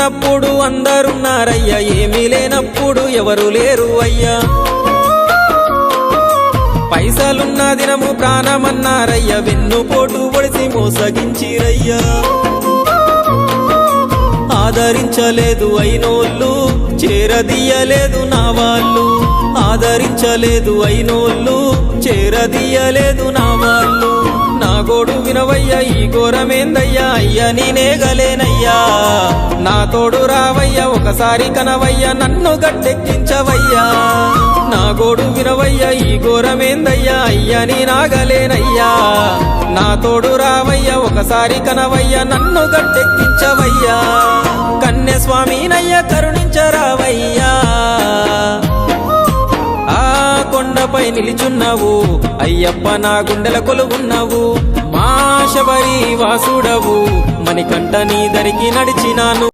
ఉన్నప్పుడు అందరున్నారయ్యా, ఏమీ లేనప్పుడు ఎవరు లేరు అయ్యా. పైసలున్న దినము ప్రాణమన్నారయ్యా, వెన్నుపోటు పొడిసి మోసగించిరయ్యా. ఆదరించలేదు అయినోళ్ళు, చేరదీయలేదు నా వాళ్ళు. ఆదరించలేదు అయినోళ్ళు, చేరదీయలేదు నా వాళ్ళు. నా గోడు వినవయ్యా, ఈ ఘోరమేందయ్యా, అయ్యా నేనేగలేనయ్యా. నా తోడు రావయ్యా, ఒకసారి కనవయ్యా, నన్ను గట్టెక్కించవయ్యా. నా గోడు వినవయ్యా, ఈ ఘోరమేందయ్యా, అయ్యా నేనాగలేనయ్యా. నా తోడు రావయ్యా, ఒకసారి కనవయ్యా, నన్ను గట్టెక్కించవయ్యా. కన్య స్వామినయ్యా, కరుణించరావయ్యా. ఆ కొండపై నిలిచున్నావు అయ్యప్ప, నా గుండెల కొలువున్నావు. మా శబరి వాసుడవు, మణికంఠ నీ దరికి నడిచినాను.